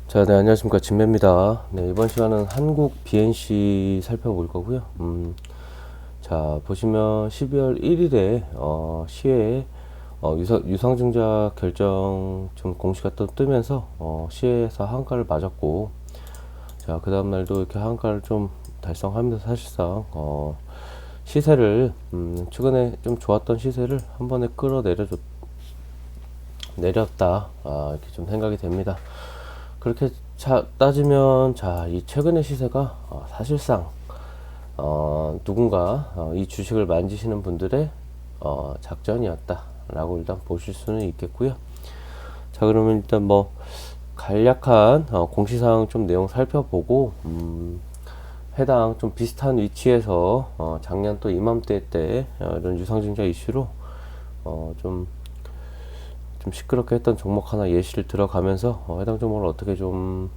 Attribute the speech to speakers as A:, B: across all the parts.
A: 자, 네, 안녕하십니까. 진매입니다. 네, 이번 시간은 한국 BNC 살펴볼 거고요. 자, 보시면 12월 1일에, 시외에, 유상증자 결정 좀 공시가 또 뜨면서, 시외에서 한가를 맞았고, 자, 그 다음날도 이렇게 한가를 좀 달성하면서 사실상, 시세를, 최근에 좀 좋았던 시세를 한 번에 내렸다. 이렇게 좀 생각이 됩니다. 그렇게 따지면 이 최근의 시세가 사실상 누군가 이 주식을 만지시는 분들의 작전이었다라고 일단 보실 수는 있겠고요. 자, 그러면 일단 뭐 간략한 공시사항 좀 내용 살펴보고 해당 좀 비슷한 위치에서 작년 또 이맘때 때 이런 유상증자 이슈로 좀 시끄럽게 했던 종목 하나 예시를 들어가면서 해당 종목을 어떻게 좀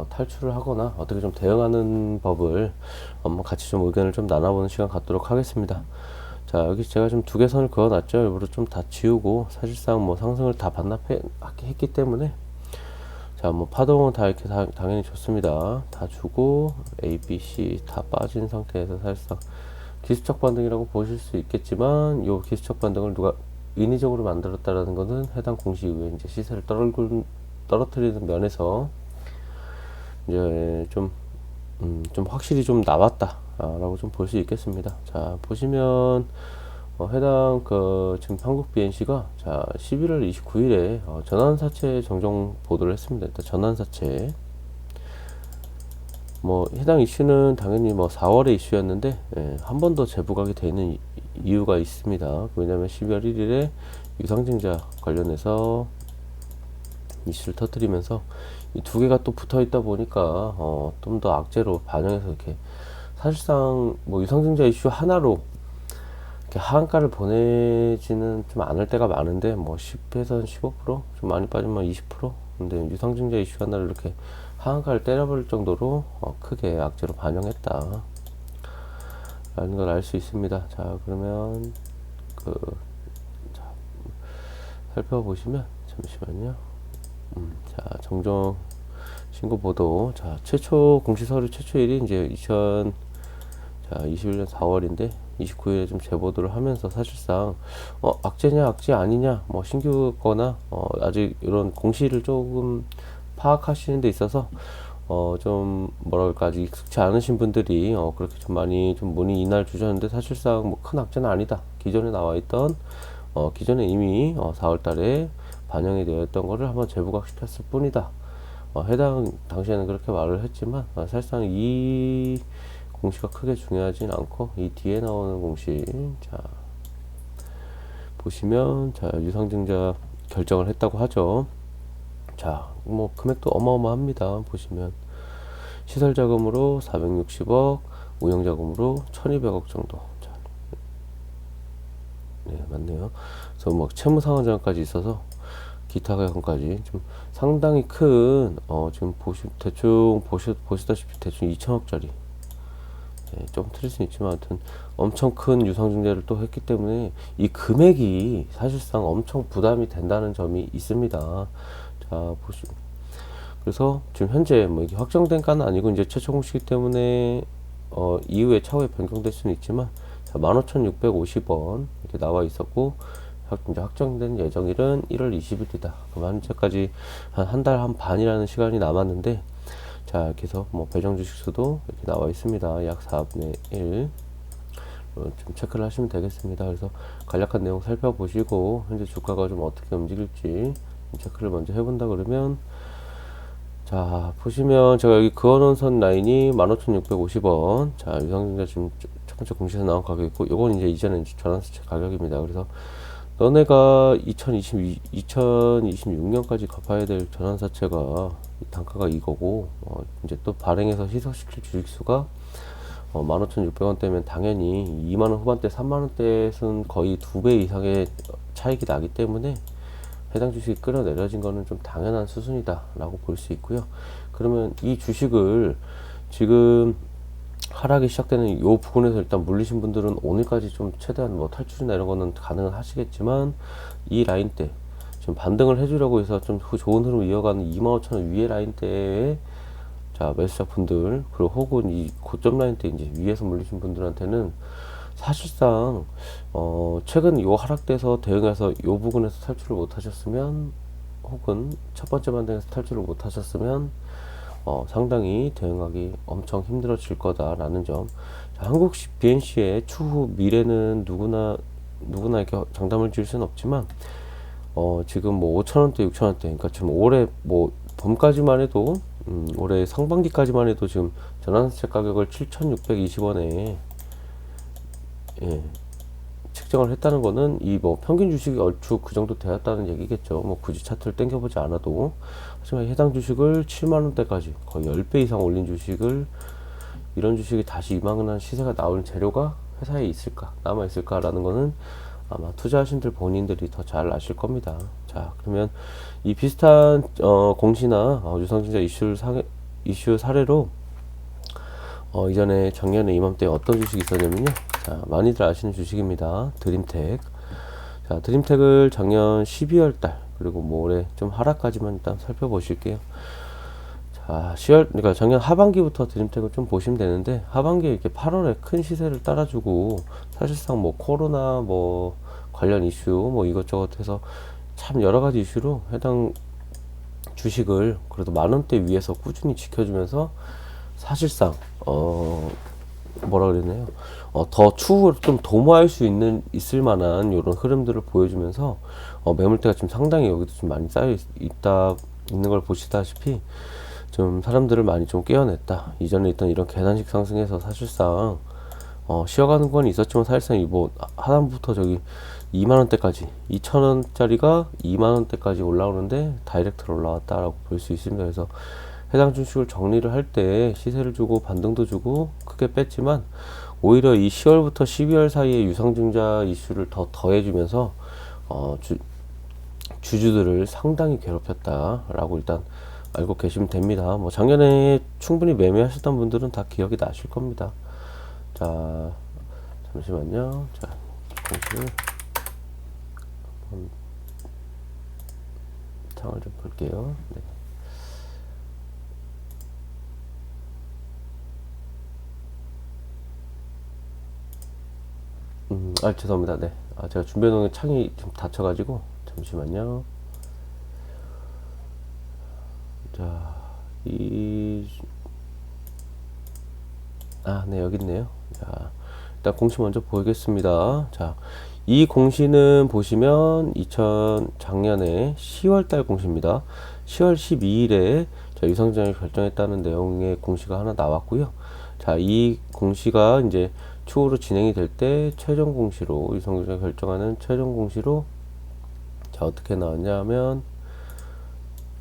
A: 탈출을 하거나 어떻게 좀 대응하는 법을 한번 같이 좀 의견을 좀 나눠보는 시간 갖도록 하겠습니다. 자, 여기 제가 좀 두 개 선을 그어놨죠. 일부러 좀 다 지우고 사실상 뭐 상승을 다 반납했기 때문에 자, 뭐 파동은 다 이렇게 당연히 좋습니다. 다 주고 A, B, C 다 빠진 상태에서 사실상 기술적 반등이라고 보실 수 있겠지만 이 기술적 반등을 누가 인위적으로 만들었다라는 것은 해당 공시 이후에 이제 시세를 떨어뜨리는 면에서 이제 좀 확실히 좀 나왔다라고 좀 볼 수 있겠습니다. 자, 보시면 해당 지금 한국 BNC가 자 11월 29일에 전환사채 정정 보도를 했습니다. 일단 전환사채 뭐 해당 이슈는 당연히 뭐 4월에 이슈였는데 한 번 더 재부각이 되는 이유가 있습니다. 왜냐하면 12월 1일에 유상증자 관련해서 이슈를 터뜨리면서 이 두 개가 또 붙어 있다 보니까 좀 더 악재로 반영해서 이렇게 사실상 뭐 유상증자 이슈 하나로 이렇게 하한가를 보내지는 좀 않을 때가 많은데 뭐 10에서 15%좀 많이 빠지면 20% 근데 유상증자 이슈 하나를 이렇게 하한가를 때려버릴 정도로 크게 악재로 반영했다 라는 걸 알 수 있습니다. 자, 그러면 자, 살펴보시면 잠시만요. 자, 정정 신고 보도. 자, 최초 공시 서류 최초일이 이제 21년 4월인데 29일에 좀 재보도를 하면서 사실상 악재냐 악재 아니냐 뭐 신규거나 아직 이런 공시를 조금 파악하시는 데 있어서 좀 뭐랄까 아직 익숙치 않으신 분들이 그렇게 좀 많이 좀 문의 이날 주셨는데 사실상 뭐 큰 악재는 아니다. 기존에 나와 있던 기존에 이미 4월 달에 반영이 되어 있던 거를 한번 재부각시켰을 뿐이다. 해당 당시에는 그렇게 말을 했지만 사실상 이 공시가 크게 중요하진 않고 이 뒤에 나오는 공시 자 보시면 자 유상증자 결정을 했다고 하죠. 자, 뭐 금액도 어마어마합니다. 보시면 시설 자금으로 460억, 운영 자금으로 1,200억 정도. 자, 네, 맞네요. 그래서 뭐 채무 상환자금까지 있어서 기타 가격까지 좀 상당히 큰 지금 대충 보시다시피 대충 2천억짜리 네, 좀 틀릴 수는 있지만 하여튼 엄청 큰 유상증자를 또 했기 때문에 이 금액이 사실상 엄청 부담이 된다는 점이 있습니다. 자, 그래서 지금 현재 뭐 이게 확정된 가는 아니고 이제 최초 공시기 때문에 이후에 차후에 변경될 수는 있지만 자, 15,650원 이렇게 나와 있었고 이제 확정된 예정일은 1월 20일이다. 그럼 현재까지 한 달 한 반이라는 시간이 남았는데 자, 이렇게 해서 뭐 배정 주식 수도 이렇게 나와 있습니다. 약 4분의 1. 좀 체크를 하시면 되겠습니다. 그래서 간략한 내용 살펴보시고 현재 주가가 좀 어떻게 움직일지 체크를 먼저 해본다 그러면 자, 보시면 제가 여기 그어놓은 선 라인이 15,650원. 자, 유상증자 지금 첫 번째 공시에서 나온 가격이고, 요건 이제 이전에 전환사채 가격입니다. 그래서 너네가 2026년까지 갚아야 될 전환사채가 단가가 이거고, 이제 또 발행해서 희석시킬 주식수가 15,600원대면 당연히 2만원 후반대, 3만원대에서는 거의 2배 이상의 차익이 나기 때문에 해당 주식이 끌어내려진 거는 좀 당연한 수순이다 라고 볼 수 있고요. 그러면 이 주식을 지금 하락이 시작되는 이 부분에서 일단 물리신 분들은 오늘까지 좀 최대한 뭐 탈출이나 이런 거는 가능은 하시겠지만 이 라인 때 지금 반등을 해주려고 해서 좀 좋은 흐름 이어가는 25,000원 위에 라인대에 자 매수자분들 그리고 혹은 이 고점 라인대 이제 위에서 물리신 분들한테는 사실상 최근 요 하락돼서 대응해서 요 부분에서 탈출을 못 하셨으면 혹은 첫 번째 반등에서 탈출을 못 하셨으면 상당히 대응하기 엄청 힘들어질 거다라는 점. 자, 한국식 BNC의 추후 미래는 누구나 이렇게 장담을 지을 수는 없지만 지금 뭐 5,000원대, 6,000원대, 그러니까 지금 올해 뭐 봄까지만 해도 올해 상반기까지만 해도 지금 전환세 가격을 7,620원에 예, 측정을 했다는 거는 이 뭐 평균 주식이 얼추 그 정도 되었다는 얘기겠죠. 뭐 굳이 차트를 땡겨보지 않아도. 하지만 해당 주식을 7만원대까지 거의 10배 이상 올린 주식을 이런 주식이 다시 이만한 시세가 나올 재료가 회사에 있을까 남아 있을까라는 거는 아마 투자하신 들 본인들이 더 잘 아실 겁니다. 자, 그러면 이 비슷한 공시나 유상증자 이슈 사례로 이전에 작년에 이맘때 어떤 주식이 있었냐면요. 자, 많이들 아시는 주식입니다. 드림텍. 자, 드림텍을 작년 12월 달 그리고 뭐 올해 좀 하락까지만 일단 살펴보실게요. 자, 그러니까 작년 하반기부터 드림텍을 좀 보시면 되는데 하반기에 이렇게 8월에 큰 시세를 따라주고 사실상 뭐 코로나 뭐 관련 이슈 뭐 이것저것 해서 참 여러 가지 이슈로 해당 주식을 그래도 만원대 위에서 꾸준히 지켜주면서 사실상 뭐라 그랬나요? 더 추후로 좀 도모할 수 있을 만한 이런 흐름들을 보여주면서 매물대가 지금 상당히 여기도 좀 많이 쌓여 있는 걸 보시다시피 좀 사람들을 많이 좀 깨어냈다. 이전에 있던 이런 계단식 상승에서 사실상 쉬어가는 건 있었지만 사실상 뭐 하단부터 저기 2만원대까지 2,000원짜리가 2만원대까지 올라오는데 다이렉트로 올라왔다라고 볼 수 있습니다. 그래서 해당 주식을 정리를 할 때 시세를 주고 반등도 주고 크게 뺐지만 오히려 이 10월부터 12월 사이에 유상증자 이슈를 더 더해주면서 주주들을 상당히 괴롭혔다라고 일단 알고 계시면 됩니다. 뭐 작년에 충분히 매매하셨던 분들은 다 기억이 나실 겁니다. 자, 잠시만요. 자, 공시를 한번 창을 좀 볼게요. 네. 죄송합니다. 네. 제가 준비해놓은 창이 좀 닫혀가지고, 잠시만요. 자, 네, 여기 있네요. 자, 일단 공시 먼저 보겠습니다. 자, 이 공시는 보시면 작년에 10월달 공시입니다. 10월 12일에 유상증자를 결정했다는 내용의 공시가 하나 나왔고요. 자, 이 공시가 이제 추후로 진행이 될 때 최종 공시로 유상증자 결정하는 최종 공시로 자, 어떻게 나왔냐 하면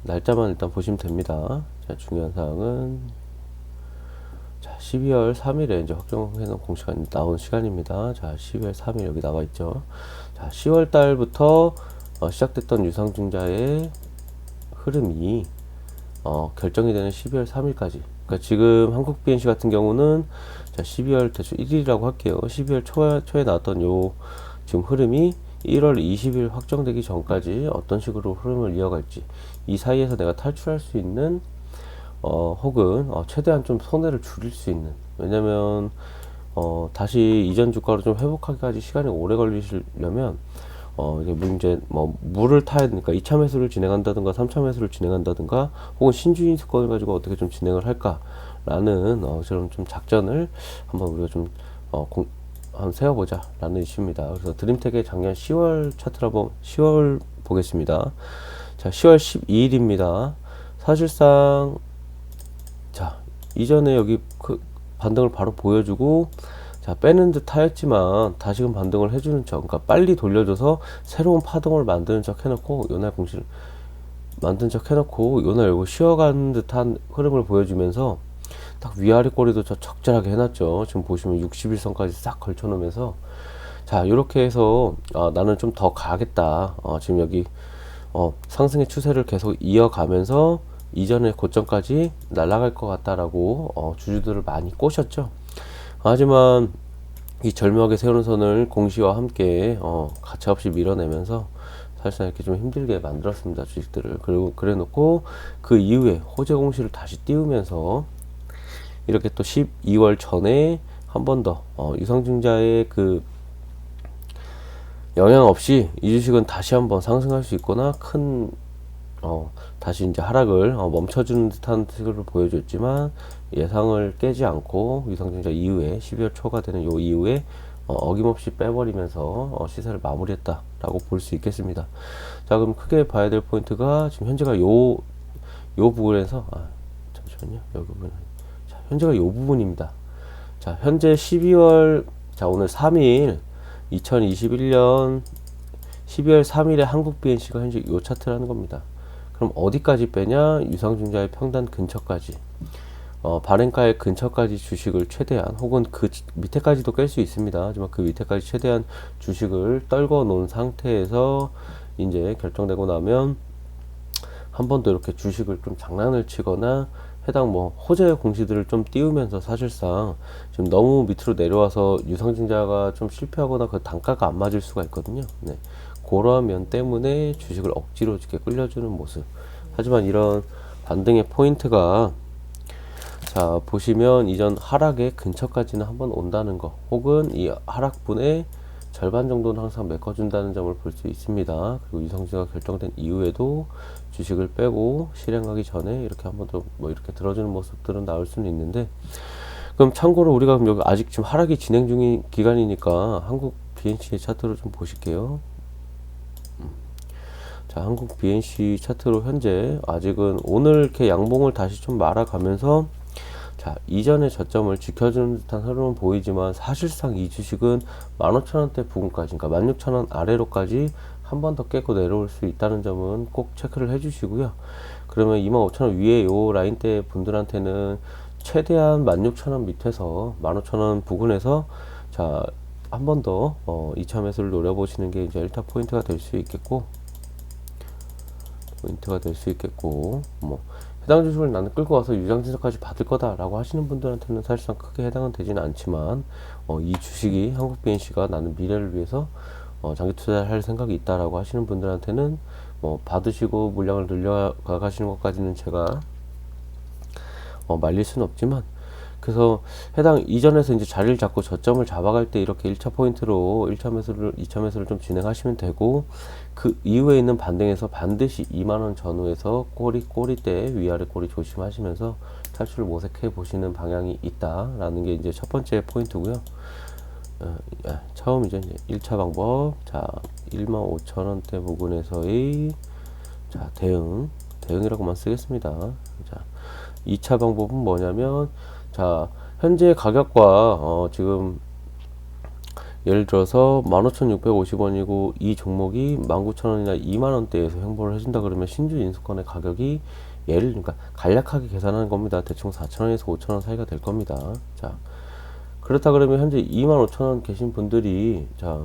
A: 날짜만 일단 보시면 됩니다. 자, 중요한 사항은 자, 12월 3일에 이제 확정해놓은 공시가 나온 시간입니다. 자, 12월 3일 여기 나와 있죠. 자, 10월 달부터 시작됐던 유상증자의 흐름이 결정이 되는 12월 3일까지. 그러니까 지금 한국 BNC 같은 경우는 자, 12월 대충 1일이라고 할게요. 12월 초에 나왔던 요 지금 흐름이 1월 20일 확정되기 전까지 어떤 식으로 흐름을 이어갈지 이 사이에서 내가 탈출할 수 있는 혹은 최대한 좀 손해를 줄일 수 있는, 왜냐면 다시 이전 주가로 좀 회복하기까지 시간이 오래 걸리시려면 이제 뭐 물을 타야 되니까 2차 매수를 진행한다든가 3차 매수를 진행한다든가 혹은 신주인 수권을 가지고 어떻게 좀 진행을 할까라는 저런 좀 작전을 한번 우리가 좀 한번 세워보자 라는 이슈입니다. 그래서 드림텍의 작년 10월 차트를 한번 10월 보겠습니다. 자, 10월 12일입니다. 사실상 자, 이전에 여기 그 반등을 바로 보여주고 자, 빼는 듯 하였지만 다시금 반등을 해주는 척, 그러니까 빨리 돌려줘서 새로운 파동을 만드는 척 해놓고 요날 공시를 만든 척 해놓고 요날 요거 쉬어가는 듯한 흐름을 보여주면서 딱 위아래 꼬리도 저 적절하게 해놨죠. 지금 보시면 60일선까지 싹 걸쳐놓으면서 자, 요렇게 해서 나는 좀 더 가겠다. 지금 여기 상승의 추세를 계속 이어가면서 이전의 고점까지 날아갈 것 같다라고 주주들을 많이 꼬셨죠. 하지만 이 절묘하게 세우는 선을 공시와 함께 가차없이 밀어내면서 사실상 이렇게 좀 힘들게 만들었습니다. 주식들을. 그리고 그래 놓고 그 이후에 호재 공시를 다시 띄우면서 이렇게 또 12월 전에 한 번 더 유상증자의 그 영향 없이 이 주식은 다시 한번 상승할 수 있거나 큰 다시 이제 하락을 멈춰주는 듯한 식으로 보여줬지만 예상을 깨지 않고 유상증자 이후에 12월 초가 되는 요 이후에 어김없이 빼버리면서 시세를 마무리했다라고 볼 수 있겠습니다. 자, 그럼 크게 봐야 될 포인트가 지금 현재가 요 부분에서 잠시만요. 여기 부분. 자, 현재가 요 부분입니다. 자, 현재 12월 자, 오늘 3일 2021년 12월 3일에 한국 BNC가 현재 요 차트라는 겁니다. 그럼 어디까지 빼냐? 유상증자의 평단 근처까지. 발행가의 근처까지 주식을 최대한 혹은 그 밑에까지도 깰 수 있습니다. 하지만 그 밑에까지 최대한 주식을 떨궈 놓은 상태에서 이제 결정되고 나면 한 번 더 이렇게 주식을 좀 장난을 치거나 해당 뭐 호재 공시들을 좀 띄우면서 사실상 지금 너무 밑으로 내려와서 유상증자가 좀 실패하거나 그 단가가 안 맞을 수가 있거든요. 네. 그러한 면 때문에 주식을 억지로 이렇게 끌려주는 모습. 하지만 이런 반등의 포인트가 자, 보시면 이전 하락의 근처까지는 한번 온다는 거, 혹은 이 하락분의 절반 정도는 항상 메꿔준다는 점을 볼 수 있습니다. 그리고 유상증자가 결정된 이후에도 주식을 빼고 실행하기 전에 이렇게 한번 더 뭐 이렇게 들어주는 모습들은 나올 수는 있는데, 그럼 참고로 우리가 그럼 여기 아직 지금 하락이 진행 중인 기간이니까 한국 BNC 차트로 좀 보실게요. 자, 한국 BNC 차트로 현재 아직은 오늘 이렇게 양봉을 다시 좀 말아가면서 자, 이전의 저점을 지켜주는 듯한 흐름은 보이지만 사실상 이 주식은 15,000원대 부근까지, 그러니까 16,000원 아래로까지 한 번 더 깨고 내려올 수 있다는 점은 꼭 체크를 해 주시고요. 그러면 25,000원 위에 요 라인대 분들한테는 최대한 16,000원 밑에서 15,000원 부근에서 자, 한 번 더 2차 매수를 노려보시는 게 이제 1타 포인트가 될 수 있겠고, 뭐 해당 주식을 나는 끌고 와서 유상증자까지 받을 거다라고 하시는 분들한테는 사실상 크게 해당은 되지는 않지만 이 주식이 한국 BNC가 나는 미래를 위해서 장기 투자를 할 생각이 있다라고 하시는 분들한테는 뭐 받으시고 물량을 늘려가 가시는 것까지는 제가 말릴 수는 없지만, 그래서 해당 이전에서 이제 자리를 잡고 저점을 잡아갈 때 이렇게 1차 포인트로 1차 매수를 2차 매수를 좀 진행하시면 되고, 그 이후에 있는 반등에서 반드시 2만원 전후에서 꼬리대 위아래 꼬리 조심하시면서 탈출을 모색해 보시는 방향이 있다라는 게 이제 첫 번째 포인트고요. 처음 이제 1차 방법, 자 15,000원대 부근에서의 자 대응이라고만 쓰겠습니다. 자 2차 방법은 뭐냐면, 자 현재 가격과 지금 예를 들어서 15,650원이고 이 종목이 19,000원이나 2만원대에서 횡보를 해준다 그러면 신주 인수권의 가격이 그러니까 간략하게 계산하는 겁니다. 대충 4,000원에서 5,000원 사이가 될 겁니다. 자, 그렇다 그러면 현재 25,000원 계신 분들이 자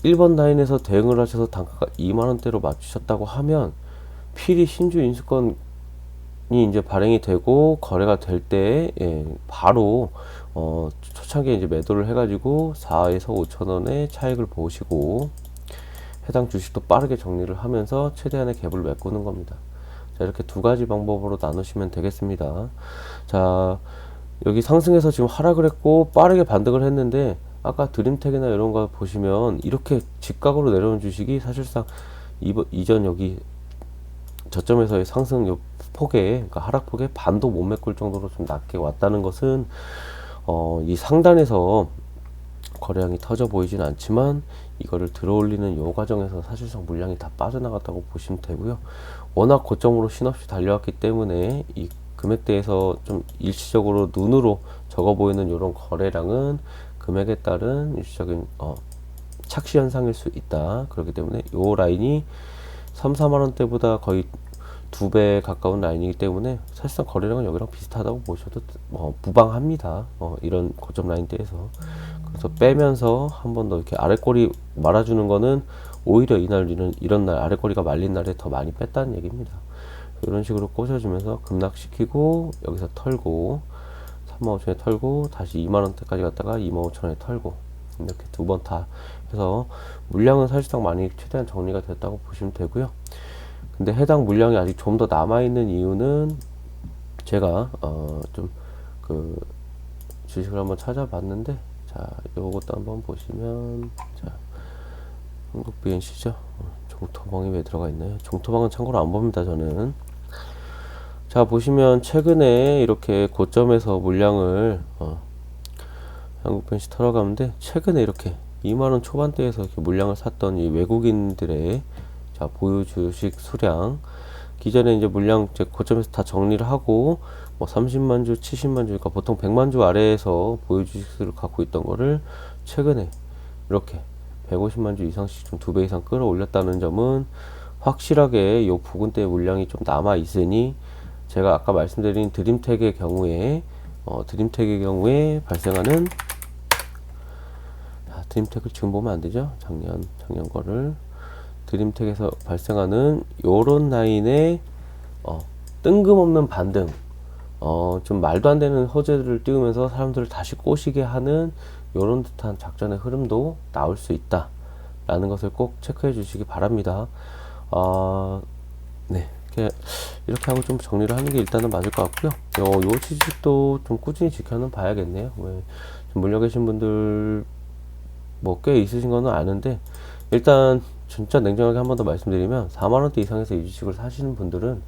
A: 1번 라인에서 대응을 하셔서 단가가 2만원대로 맞추셨다고 하면 필히 신주 인수권이 이제 발행이 되고 거래가 될 때 바로 초창기에 이제 매도를 해가지고 4에서 5,000원의 차익을 보시고 해당 주식도 빠르게 정리를 하면서 최대한의 갭을 메꾸는 겁니다. 자, 이렇게 두 가지 방법으로 나누시면 되겠습니다. 자, 여기 상승해서 지금 하락을 했고 빠르게 반등을 했는데, 아까 드림텍이나 이런 거 보시면 이렇게 직각으로 내려온 주식이 사실상 이전 여기 저점에서의 상승 요 폭에, 그러니까 하락폭에 반도 못 메꿀 정도로 좀 낮게 왔다는 것은 이 상단에서 거래량이 터져 보이진 않지만 이거를 들어올리는 요 과정에서 사실상 물량이 다 빠져나갔다고 보시면 되고요. 워낙 고점으로 신없이 달려왔기 때문에 이 금액대에서 좀 일시적으로 눈으로 적어 보이는 이런 거래량은 금액에 따른 일시적인 착시 현상일 수 있다. 그렇기 때문에 요 라인이 3, 4만원대보다 거의 2배 가까운 라인이기 때문에 사실상 거래량은 여기랑 비슷하다고 보셔도 무방합니다. 이런 고점 라인대에서. 그래서 빼면서 한 번 더 이렇게 아래꼬리 말아주는 거는 오히려 이런 날 아래꼬리가 말린 날에 더 많이 뺐다는 얘기입니다. 이런 식으로 꽂아주면서 급락시키고 여기서 털고 35,000원에 털고 다시 2만원대까지 갔다가 25,000원에 털고, 이렇게 두 번 다 해서 물량은 사실상 많이 최대한 정리가 됐다고 보시면 되고요. 근데 해당 물량이 아직 좀 더 남아있는 이유는 제가 좀 그 주식을 한번 찾아봤는데, 자 요것도 한번 보시면, 자 한국 BNC죠. 종토방이 왜 들어가 있나요? 종토방은 참고로 안 봅니다, 저는. 자 보시면 최근에 이렇게 고점에서 물량을 한국 BNC 털어가는데, 최근에 이렇게 2만원 초반대에서 이렇게 물량을 샀던 이 외국인들의 자 보유 주식 수량, 기존에 이제 물량 이제 고점에서 다 정리를 하고 뭐 30만 주, 70만 주, 그러니까 보통 100만 주 아래에서 보유 주식수를 갖고 있던 거를 최근에 이렇게 150만 주 이상씩 좀 2배 이상 끌어올렸다는 점은, 확실하게 요 부근대 물량이 좀 남아 있으니, 제가 아까 말씀드린 드림텍의 경우에 발생하는, 드림텍을 지금 보면 안 되죠. 작년 거를, 드림텍에서 발생하는 요런 라인의 뜬금없는 반등, 좀 말도 안 되는 호재를 띄우면서 사람들을 다시 꼬시게 하는 요런 듯한 작전의 흐름도 나올 수 있다 라는 것을 꼭 체크해 주시기 바랍니다. 네, 이렇게 하고 좀 정리를 하는 게 일단은 맞을 것 같고요. 요 지식도 좀 꾸준히 지켜는 봐야겠네요. 왜 좀 물려 계신 분들 뭐 꽤 있으신 거는 아는데, 일단 진짜 냉정하게 한 번 더 말씀드리면, 4만원대 이상에서 이 주식을 사시는 분들은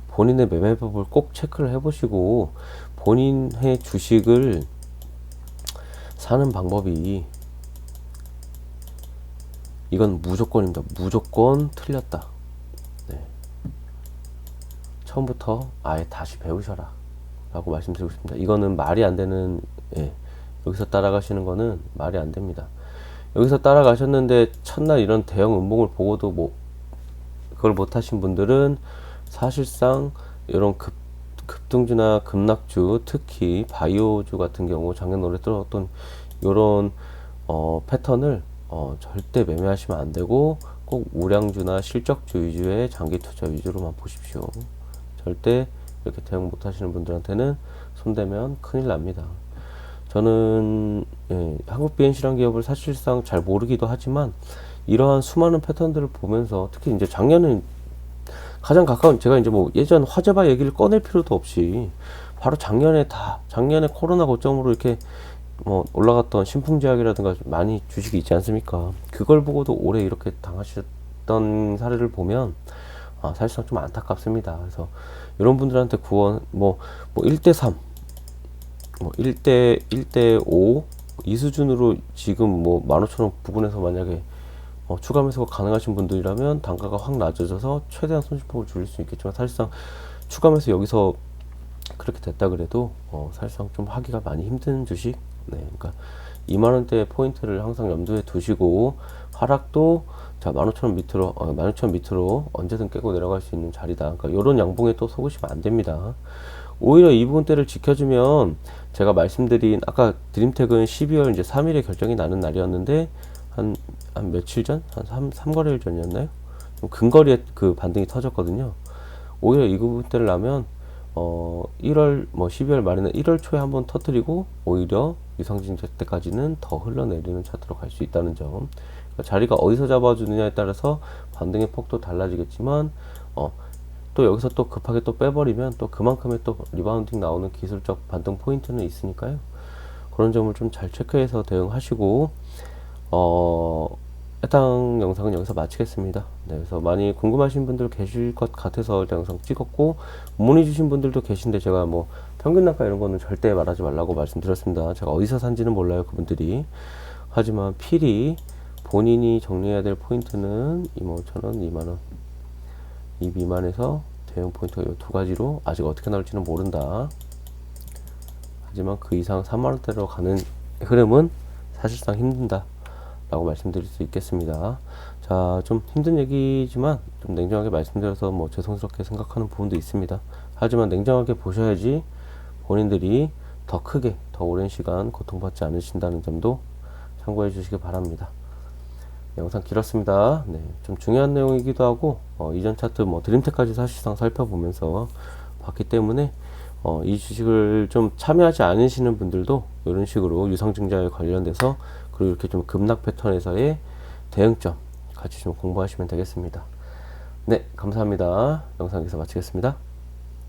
A: 본인의 매매법을 꼭 체크를 해보시고, 본인의 주식을 사는 방법이, 이건 무조건입니다. 무조건 틀렸다. 네. 처음부터 아예 다시 배우셔라 라고 말씀드리고 싶습니다. 이거는 말이 안 되는, 여기서 따라가시는 거는 말이 안 됩니다. 여기서 따라가셨는데 첫날 이런 대형 음봉을 보고도 뭐 그걸 못 하신 분들은, 사실상 이런 급등주나 급락주, 특히 바이오주 같은 경우 작년 올해 들어왔던 이런 패턴을 절대 매매하시면 안 되고, 꼭 우량주나 실적주 위주의 장기 투자 위주로만 보십시오. 절대 이렇게 대응 못 하시는 분들한테는 손대면 큰일 납니다. 저는 한국 BNC라는 기업을 사실상 잘 모르기도 하지만, 이러한 수많은 패턴들을 보면서, 특히 이제 작년은 가장 가까운, 제가 이제 뭐 예전 화재바 얘기를 꺼낼 필요도 없이 바로 작년에 코로나 고점으로 이렇게 뭐 올라갔던 신풍제약이라든가 많이 주식이 있지 않습니까? 그걸 보고도 올해 이렇게 당하셨던 사례를 보면 사실상 좀 안타깝습니다. 그래서 이런 분들한테 구원, 뭐 1대3, 뭐 1대5 이 수준으로 지금 뭐 15,000원 부근에서 만약에 추가 매수가 가능하신 분들이라면 단가가 확 낮아져서 최대한 손실폭을 줄일 수 있겠지만, 사실상 추가 매수 여기서 그렇게 됐다 그래도 사실상 좀 하기가 많이 힘든 주식. 네, 그러니까 2만원대 포인트를 항상 염두에 두시고, 하락도 자 15,000원 밑으로 16,000원 밑으로 언제든 깨고 내려갈 수 있는 자리다. 그러니까 요런 양봉에 또 속으시면 안 됩니다. 오히려 이 부분대를 지켜주면, 제가 말씀드린 아까 드림텍은 12월 이제 3일에 결정이 나는 날이었는데, 한 며칠 전? 한 3거래일 전이었나요? 좀 근거리에 그 반등이 터졌거든요. 오히려 이 부분대를 나면 1월 12월 말에는 1월 초에 한번 터뜨리고, 오히려 유상증자 때까지는 더 흘러내리는 차트로 갈 수 있다는 점. 그러니까 자리가 어디서 잡아주느냐에 따라서 반등의 폭도 달라지겠지만, 또 여기서 또 급하게 또 빼버리면 또 그만큼의 또 리바운딩 나오는 기술적 반등 포인트는 있으니까요. 그런 점을 좀 잘 체크해서 대응하시고, 해당 영상은 여기서 마치겠습니다. 네, 그래서 많이 궁금하신 분들 계실 것 같아서 영상 찍었고, 문의 주신 분들도 계신데, 제가 뭐 평균 단가 이런 거는 절대 말하지 말라고 말씀드렸습니다. 제가 어디서 산지는 몰라요, 그분들이. 하지만 필히 본인이 정리해야 될 포인트는 25,000원, 2만원 이 미만에서 대응 포인트가 이 두 가지로, 아직 어떻게 나올지는 모른다. 하지만 그 이상 3만원대로 가는 흐름은 사실상 힘든다 라고 말씀드릴 수 있겠습니다. 자, 좀 힘든 얘기지만 좀 냉정하게 말씀드려서 뭐 죄송스럽게 생각하는 부분도 있습니다. 하지만 냉정하게 보셔야지 본인들이 더 크게, 더 오랜 시간 고통받지 않으신다는 점도 참고해 주시기 바랍니다. 영상 길었습니다. 네, 좀 중요한 내용이기도 하고, 이전 차트 뭐 드림텍까지 사실상 살펴보면서 봤기 때문에 이 주식을 좀 참여하지 않으시는 분들도 이런 식으로 유상증자에 관련돼서 그리고 이렇게 좀 급락 패턴에서의 대응점 같이 좀 공부하시면 되겠습니다. 네, 감사합니다. 영상 여기서 마치겠습니다.